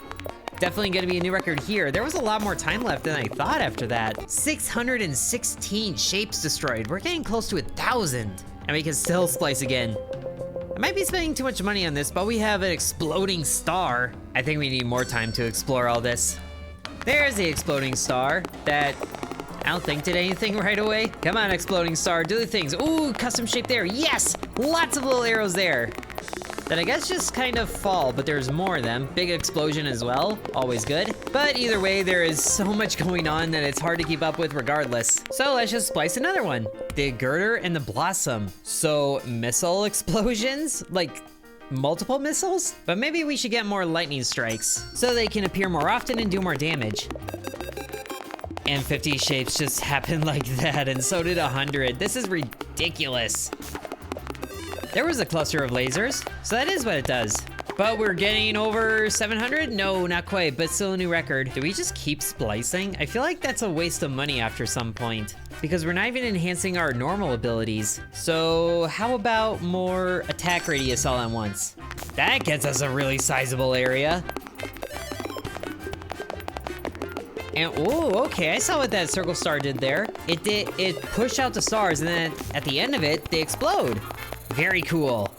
Definitely gonna be a new record here. There was a lot more time left than I thought after that. 616 shapes destroyed. We're getting close to 1,000. And we can still splice again. I might be spending too much money on this, but we have an exploding star. I think we need more time to explore all this. There's the exploding star that I don't think did anything right away. Come on, exploding star, do the things. Ooh, custom shape there, yes! Lots of little arrows there. That I guess just kind of fall, but there's more of them. Big explosion as well, always good. But either way, there is so much going on that it's hard to keep up with regardless. So let's just splice another one. The Girder and the Blossom. So missile explosions? Like multiple missiles? But maybe we should get more lightning strikes so they can appear more often and do more damage. And 50 shapes just happened like that, and so did 100. This is ridiculous. There was a cluster of lasers, so that is what it does. But we're getting over 700? No, not quite, but still a new record. Do we just keep splicing? I feel like that's a waste of money after some point, because we're not even enhancing our normal abilities. So how about more attack radius all at once? That gets us a really sizable area. And, oh, okay, I saw what that circle star did there. It pushed out the stars, and then at the end of it, they explode. Very cool.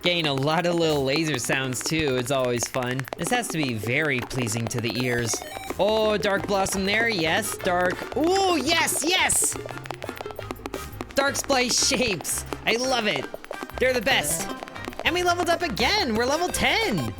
Getting a lot of little laser sounds too, it's always fun. This has to be very pleasing to the ears. Oh, dark blossom there, yes, dark. Oh, yes, yes! Dark splice shapes, I love it. They're the best. And we leveled up again, we're level 10.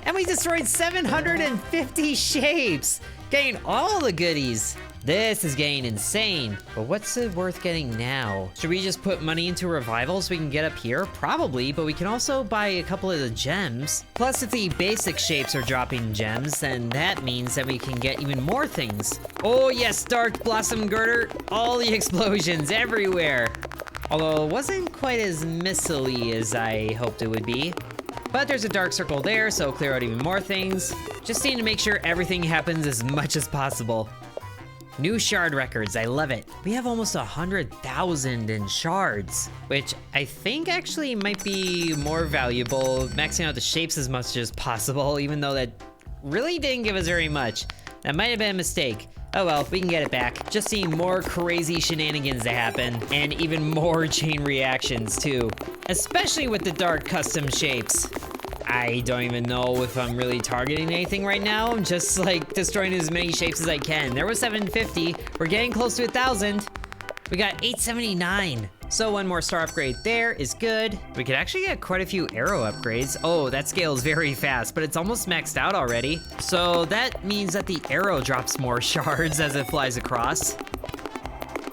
And we destroyed 750 shapes, getting all the goodies. This is getting insane, but what's it worth getting now? Should we just put money into revival so we can get up here? Probably, but we can also buy a couple of the gems. Plus, if the basic shapes are dropping gems, then that means that we can get even more things. Oh yes, Dark Blossom Girder, all the explosions everywhere. Although it wasn't quite as missile-y as I hoped it would be. But there's a dark circle there, so clear out even more things. Just need to make sure everything happens as much as possible. New shard records, I love it. We have almost 100,000 in shards, which I think actually might be more valuable, maxing out the shapes as much as possible, even though that really didn't give us very much. That might have been a mistake. Oh well, we can get it back. Just seeing more crazy shenanigans to happen, and even more chain reactions too. Especially with the dark custom shapes. I don't even know if I'm really targeting anything right now. I'm just like destroying as many shapes as I can. There was 750, we're getting close to 1,000. We got 879. So one more star upgrade there is good. We could actually get quite a few arrow upgrades. Oh, that scales very fast, but it's almost maxed out already. So that means that the arrow drops more shards as it flies across.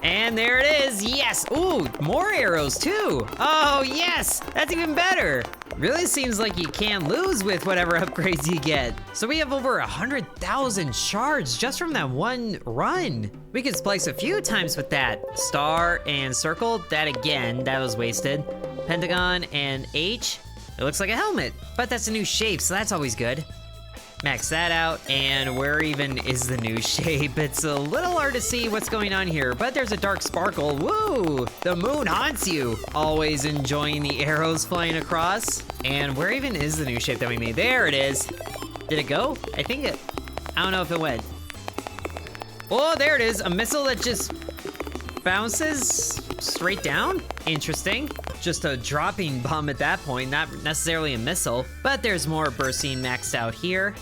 And there it is, yes! Ooh, more arrows too! Oh yes, that's even better! Really seems like you can't lose with whatever upgrades you get. So we have over 100,000 shards just from that one run. We could splice a few times with that. Star and circle, that again, that was wasted. Pentagon and H, it looks like a helmet, but that's a new shape, so that's always good. Max that out, and where even is the new shape? It's a little hard to see what's going on here, but there's a dark sparkle. Woo! The moon haunts you. Always enjoying the arrows flying across. And where even is the new shape that we made? There it is. Did it go? I don't know if it went. Oh, there it is. A missile that just bounces straight down? Interesting. Just a dropping bomb at that point, not necessarily a missile, but there's more bursting maxed out here.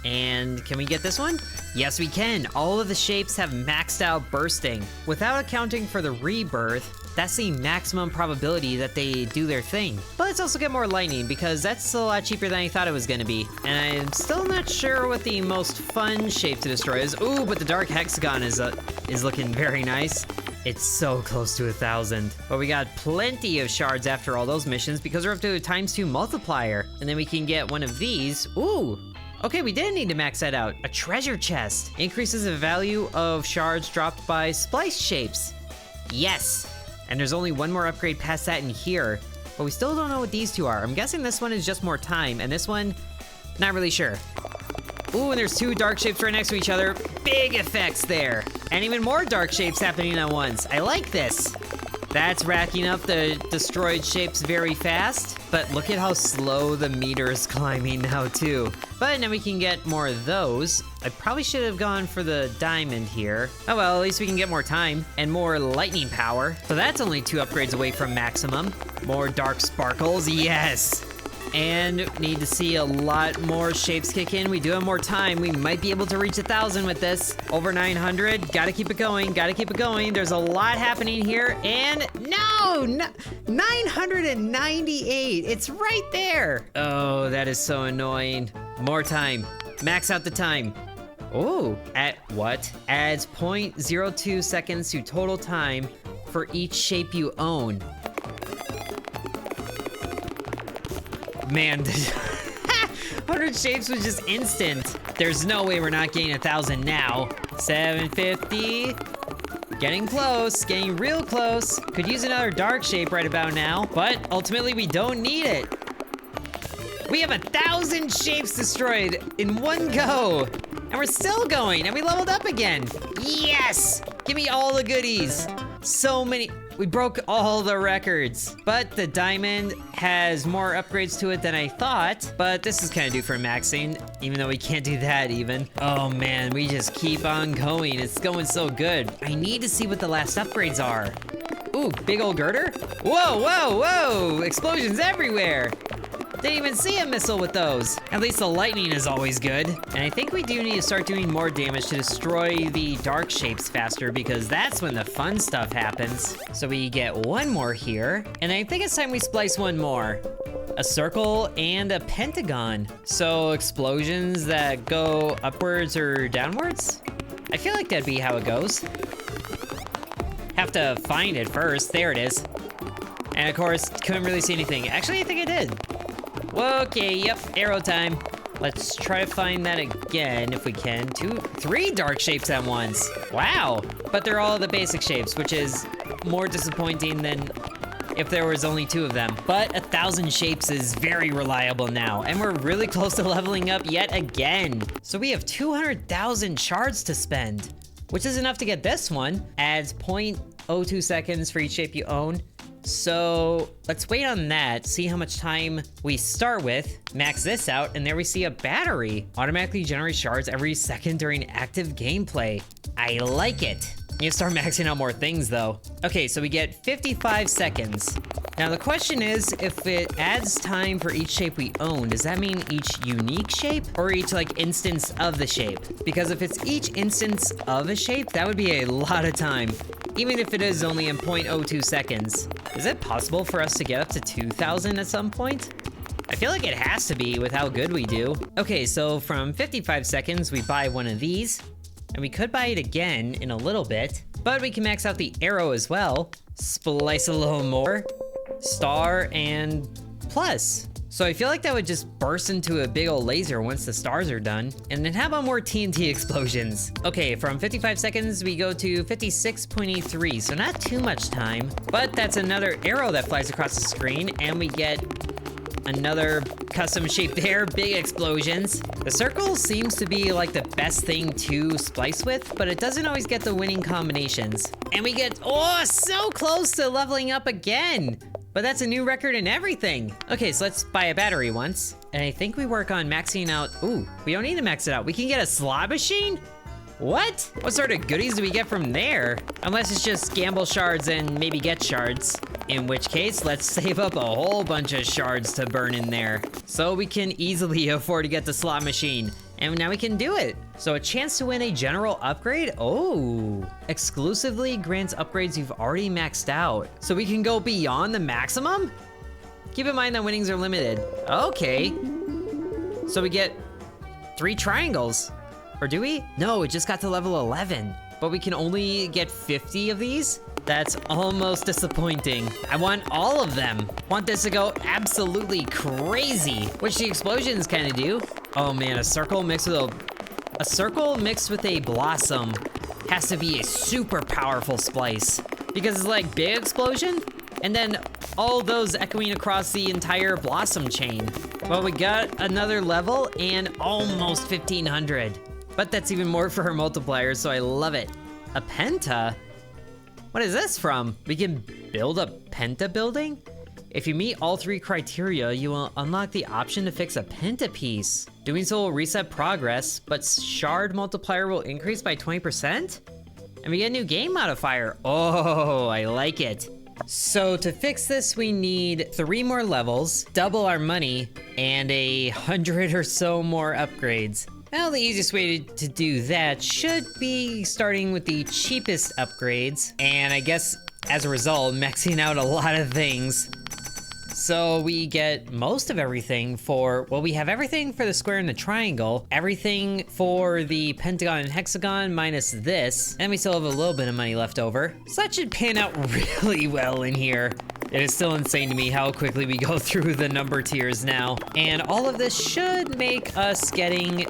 And can we get this one? Yes, we can. All of the shapes have maxed out bursting. Without accounting for the Rebirth, that's the maximum probability that they do their thing. But let's also get more lightning because that's a lot cheaper than I thought it was gonna be. And I'm still not sure what the most fun shape to destroy is. Ooh, but the dark hexagon is looking very nice. It's so close to 1,000. But we got plenty of shards after all those missions because we're up to a ×2 multiplier. And then we can get one of these. Ooh. Okay, we didn't need to max that out. A treasure chest. Increases the value of shards dropped by splice shapes. Yes. And there's only one more upgrade past that in here. But we still don't know what these two are. I'm guessing this one is just more time. And this one, not really sure. Ooh, and there's two dark shapes right next to each other. Big effects there. And even more dark shapes happening at once. I like this. That's racking up the destroyed shapes very fast. But look at how slow the meter is climbing now too. But now we can get more of those. I probably should have gone for the diamond here. Oh well, at least we can get more time and more lightning power. So that's only 2 upgrades away from maximum. More dark sparkles, yes. And need to see a lot more shapes kick in. We do have more time. We might be able to reach 1,000 with this. Over 900. Gotta keep it going. Gotta keep it going. There's a lot happening here. And no 998. It's right there. Oh, that is so annoying. More time. Max out the time. Oh, at what? Adds 0.02 seconds to total time for each shape you own. Man, 100 shapes was just instant. There's no way we're not getting 1,000 now. 750. Getting close, getting real close. Could use another dark shape right about now, but ultimately we don't need it. We have 1,000 shapes destroyed in one go. And we're still going, and we leveled up again. Yes! Give me all the goodies. So many. We broke all the records, but the diamond has more upgrades to it than I thought, but this is kind of due for maxing, even though we can't do that even. Oh man, we just keep on going. It's going so good. I need to see what the last upgrades are. Ooh, big old girder? Whoa, whoa, whoa! Explosions everywhere! Didn't even see a missile with those. At least the lightning is always good. And I think we do need to start doing more damage to destroy the dark shapes faster because that's when the fun stuff happens. So we get one more here. And I think it's time we splice one more. A circle and a pentagon. So explosions that go upwards or downwards? I feel like that'd be how it goes. Have to find it first. There it is. And of course, couldn't really see anything. Actually, I think I did. Okay, yep, arrow time. Let's try to find that again if we can. 2, 3 dark shapes at once. Wow, but they're all the basic shapes, which is more disappointing than if there was only 2 of them. But 1,000 shapes is very reliable now, and we're really close to leveling up yet again. So we have 200,000 shards to spend, which is enough to get this one. Adds 0.02 seconds for each shape you own. So let's wait on that, see how much time we start with, max this out, and there we see a battery. Automatically generates shards every second during active gameplay. I like it. You start maxing out more things though. Okay, so we get 55 seconds. Now the question is, if it adds time for each shape we own, does that mean each unique shape or each like instance of the shape? Because if it's each instance of a shape, that would be a lot of time. Even if it is only in 0.02 seconds. Is it possible for us to get up to 2,000 at some point? I feel like it has to be with how good we do. Okay, so from 55 seconds, we buy one of these. And we could buy it again in a little bit. But we can max out the arrow as well. Splice a little more. Star and plus. So I feel like that would just burst into a big old laser once the stars are done. And then how about more TNT explosions? Okay, from 55 seconds, we go to 56.83, so not too much time. But that's another arrow that flies across the screen, and we get another custom shape there, big explosions. The circle seems to be like the best thing to splice with, but it doesn't always get the winning combinations. And we get, oh, so close to leveling up again. But that's a new record and everything. Okay, so let's buy a battery once. And I think we work on maxing out, ooh, we don't need to max it out. We can get a slot machine? What? What sort of goodies do we get from there? Unless it's just gamble shards and maybe get shards. In which case, let's save up a whole bunch of shards to burn in there. So we can easily afford to get the slot machine. And now we can do it. So a chance to win a general upgrade? Oh, exclusively grants upgrades you've already maxed out. So we can go beyond the maximum? Keep in mind that winnings are limited. Okay. So we get 3 triangles. Or do we? No, it just got to level 11. But we can only get 50 of these? That's almost disappointing. I want all of them. Want this to go absolutely crazy, which the explosions kind of do. Oh man, a circle mixed with a blossom has to be a super powerful splice, because it's like big explosion and then all those echoing across the entire blossom chain. Well, we got another level and almost 1500, but that's even more for her multiplier, so I love it. A Penta? What is this from? We can build a Penta building? If you meet all 3 criteria, you will unlock the option to fix a Penta piece. Doing so will reset progress, but shard multiplier will increase by 20%? And we get a new game modifier. Oh, I like it. So to fix this, we need 3 more levels, double our money, and 100 or so more upgrades. Well, the easiest way to do that should be starting with the cheapest upgrades, and I guess as a result, maxing out a lot of things. So we get most of everything for, well, we have everything for the square and the triangle, everything for the pentagon and hexagon minus this, and we still have a little bit of money left over. So that should pan out really well in here. It is still insane to me how quickly we go through the number tiers now. And all of this should make us getting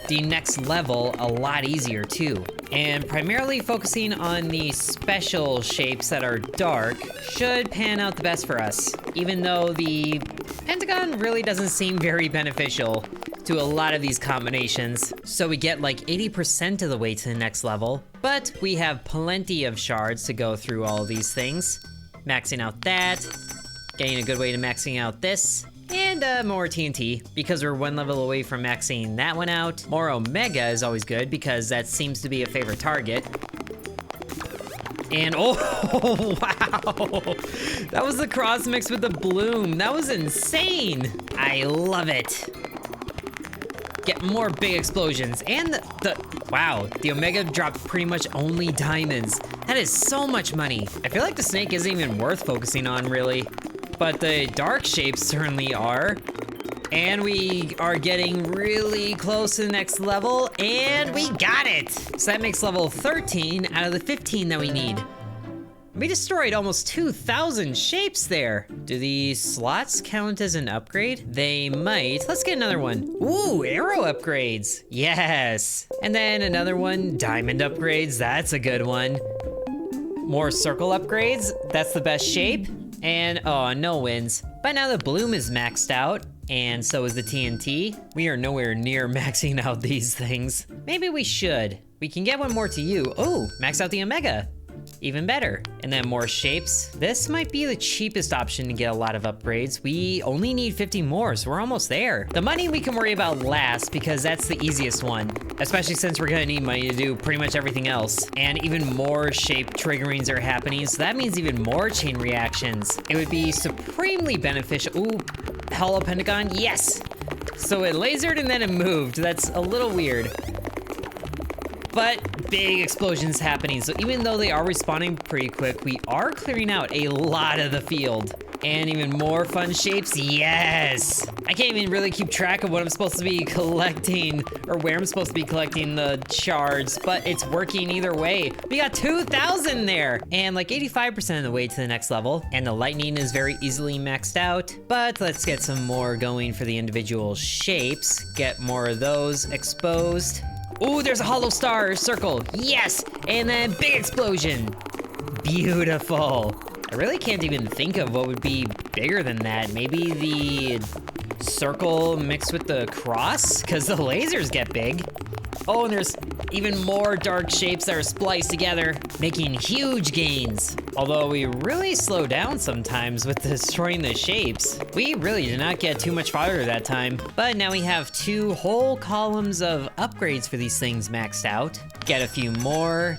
the next level a lot easier too. And primarily focusing on the special shapes that are dark should pan out the best for us, even though the pentagon really doesn't seem very beneficial to a lot of these combinations. So we get like 80% of the way to the next level, but we have plenty of shards to go through all of these things. Maxing out that, getting a good way to maxing out this, and more TNT, because we're 1 level away from maxing that one out. More Omega is always good, because that seems to be a favorite target. And oh, wow! That was the cross mix with the bloom. That was insane! I love it. Get more big explosions, and wow, the Omega dropped pretty much only diamonds. That is so much money. I feel like the snake isn't even worth focusing on, really. But the dark shapes certainly are. And we are getting really close to the next level, and we got it! So that makes level 13 out of the 15 that we need. We destroyed almost 2,000 shapes there. Do these slots count as an upgrade? They might. Let's get another one. Ooh, arrow upgrades. Yes. And then another one, diamond upgrades. That's a good one. More circle upgrades. That's the best shape. And, oh, no wins. But now the bloom is maxed out, and so is the TNT. We are nowhere near maxing out these things. Maybe we should. We can get one more to you. Oh, max out the Omega. Even better. And then more shapes. This might be the cheapest option to get a lot of upgrades. We only need 50 more, so we're almost there. The money we can worry about last, because that's the easiest one, especially since we're gonna need money to do pretty much everything else. And even more shape triggerings are happening, so that means even more chain reactions. It would be supremely beneficial. Ooh, hollow pentagon, yes! So it lasered and then it moved. That's a little weird. But big explosions happening. So even though they are respawning pretty quick, we are clearing out a lot of the field. And even more fun shapes, yes! I can't even really keep track of what I'm supposed to be collecting, or where I'm supposed to be collecting the shards, but it's working either way. We got 2,000 there, and like 85% of the way to the next level, and the lightning is very easily maxed out, but let's get some more going for the individual shapes. Get more of those exposed. Ooh, there's a hollow star circle, yes! And then big explosion. Beautiful. I really can't even think of what would be bigger than that. Maybe the circle mixed with the cross? Because the lasers get big. Oh, and there's even more dark shapes that are spliced together, making huge gains. Although we really slow down sometimes with destroying the shapes. We really did not get too much farther that time. But now we have 2 whole columns of upgrades for these things maxed out. Get a few more.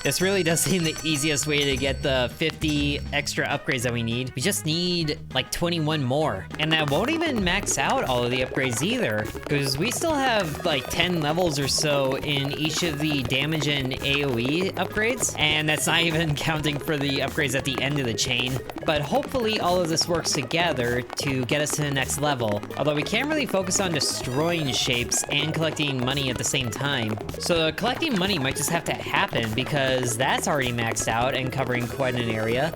This really does seem the easiest way to get the 50 extra upgrades that we need. We just need like 21 more. And that won't even max out all of the upgrades either, because we still have like 10 levels or so in each of the damage and AoE upgrades. And that's not even counting for the upgrades at the end of the chain. But hopefully all of this works together to get us to the next level. Although we can't really focus on destroying shapes and collecting money at the same time. So collecting money might just have to happen because that's already maxed out and covering quite an area.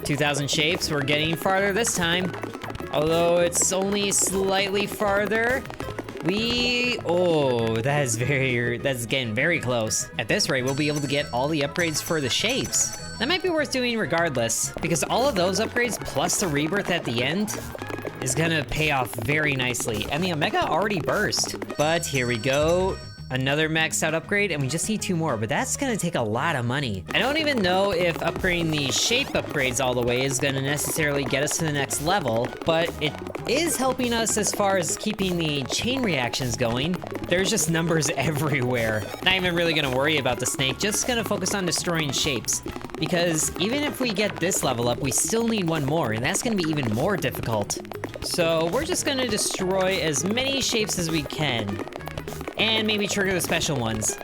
2,000 shapes, we're getting farther this time. Although it's only slightly farther. That's getting very close. At this rate, we'll be able to get all the upgrades for the shapes. That might be worth doing regardless, because all of those upgrades plus the rebirth at the end is gonna pay off very nicely. And the Omega already burst. But here we go. Another maxed out upgrade, and we just need 2 more, but that's gonna take a lot of money. I don't even know if upgrading the shape upgrades all the way is gonna necessarily get us to the next level, but it is helping us as far as keeping the chain reactions going. There's just numbers everywhere. Not even really gonna worry about the snake, just gonna focus on destroying shapes. Because even if we get this level up, we still need 1 more, and that's gonna be even more difficult. So we're just gonna destroy as many shapes as we can. And maybe trigger the special ones,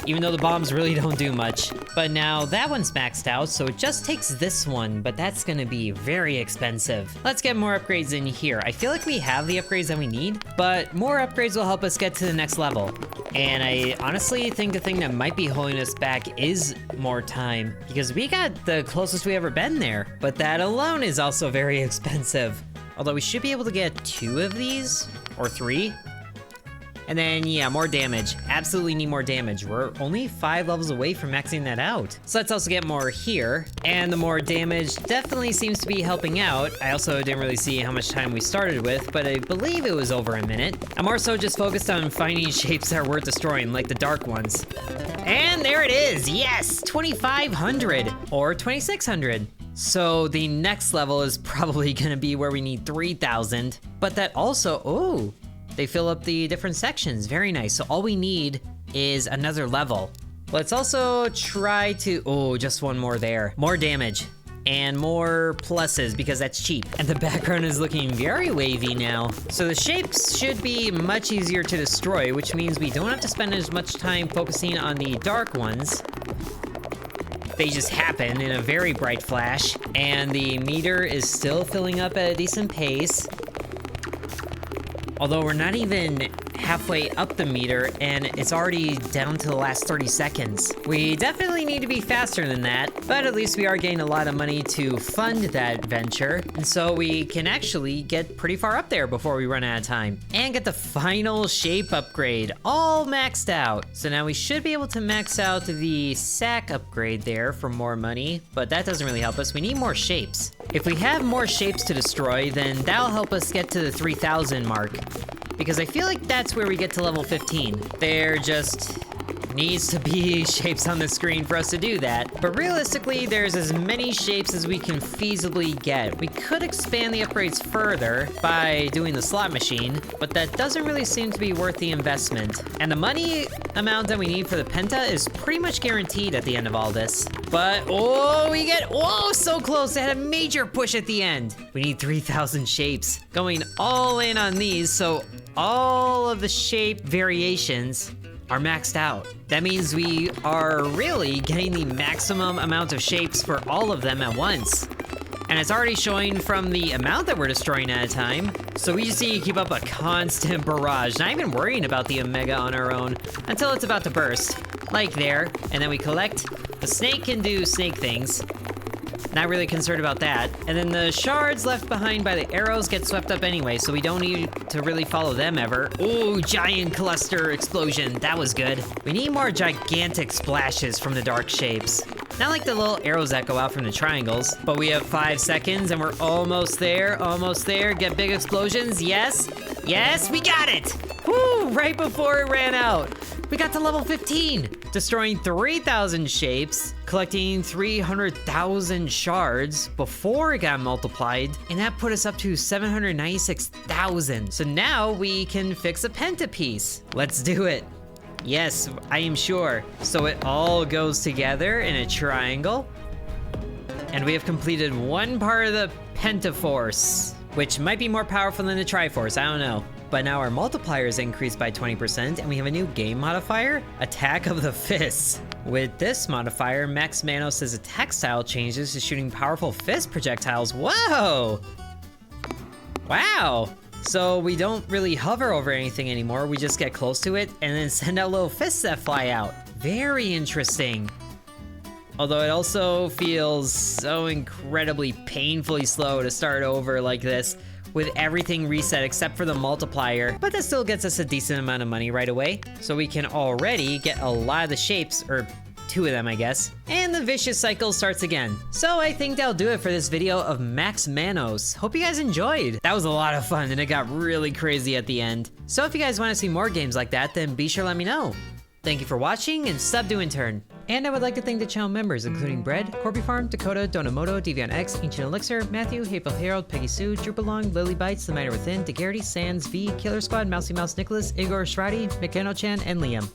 even though the bombs really don't do much. But now that one's maxed out, so it just takes this one, but that's gonna be very expensive. Let's get more upgrades in here. I feel like we have the upgrades that we need, but more upgrades will help us get to the next level. And I honestly think the thing that might be holding us back is more time, because we got the closest we ever been there, but that alone is also very expensive. Although we should be able to get 2 of these, or 3. And then, yeah, more damage. Absolutely need more damage. We're only 5 levels away from maxing that out. So let's also get more here. And the more damage definitely seems to be helping out. I also didn't really see how much time we started with, but I believe it was over a minute. I'm more so just focused on finding shapes that are worth destroying, like the dark ones. And there it is, yes! 2,500, or 2,600. So the next level is probably gonna be where we need 3,000, but that also, they fill up the different sections, very nice. So all we need is another level. Let's also try to, just 1 more there. More damage and more pluses because that's cheap. And the background is looking very wavy now. So the shapes should be much easier to destroy, which means we don't have to spend as much time focusing on the dark ones. They just happen in a very bright flash, and the meter is still filling up at a decent pace. Although we're not even halfway up the meter, and it's already down to the last 30 seconds. We definitely need to be faster than that, but at least we are getting a lot of money to fund that venture, and so we can actually get pretty far up there before we run out of time. And get the final shape upgrade, all maxed out. So now we should be able to max out the sack upgrade there for more money, but that doesn't really help us. We need more shapes. If we have more shapes to destroy, then that'll help us get to the 3,000 mark. Because I feel like that's where we get to level 15. There just needs to be shapes on the screen for us to do that. But realistically, there's as many shapes as we can feasibly get. We could expand the upgrades further by doing the slot machine, but that doesn't really seem to be worth the investment. And the money amount that we need for the Penta is pretty much guaranteed at the end of all this. But, we get, so close. They had a major push at the end. We need 3,000 shapes. Going all in on these, so all of the shape variations are maxed out. That means we are really getting the maximum amount of shapes for all of them at once. And it's already showing from the amount that we're destroying at a time. So we just need to keep up a constant barrage, not even worrying about the Omega on our own until it's about to burst. Like there, and then we collect. The snake can do snake things. Not really concerned about that. And then the shards left behind by the arrows get swept up anyway, so we don't need to really follow them ever. Ooh, giant cluster explosion. That was good. We need more gigantic splashes from the dark shapes. Not like the little arrows that go out from the triangles, but we have 5 seconds and we're almost there, almost there. Get big explosions, yes, yes, we got it. Woo, right before it ran out. We got to level 15, destroying 3,000 shapes, collecting 300,000 shards before it got multiplied, and that put us up to 796,000. So now we can fix a Penta piece. Let's do it. Yes, I am sure. So it all goes together in a triangle. And we have completed one part of the Pentaforce, which might be more powerful than the Triforce, I don't know. But now our multiplier is increased by 20%, and we have a new game modifier, Attack of the Fists. With this modifier, Max Manos' attack style changes to shooting powerful fist projectiles. Whoa! Wow! So we don't really hover over anything anymore, we just get close to it and then send out little fists that fly out. Very interesting. Although it also feels so incredibly painfully slow to start over like this, with everything reset except for the multiplier, but that still gets us a decent amount of money right away. So we can already get a lot of the shapes, or 2 of them, I guess. And the vicious cycle starts again. So I think that'll do it for this video of Max Manos. Hope you guys enjoyed. That was a lot of fun and it got really crazy at the end. So if you guys want to see more games like that, then be sure to let me know. Thank you for watching and sub to Intern. And I would like to thank the channel members, including Bread, Corby Farm, Dakota, Donamoto, Deviant Ancient Elixir, Matthew, Hateful Harold, Peggy Sue, Drupalong, Lily Bites, The Miner Within, DeGarity, Sands, V, Killer Squad, Mousy Mouse, Nicholas, Igor Shradi, Mikano-chan, and Liam.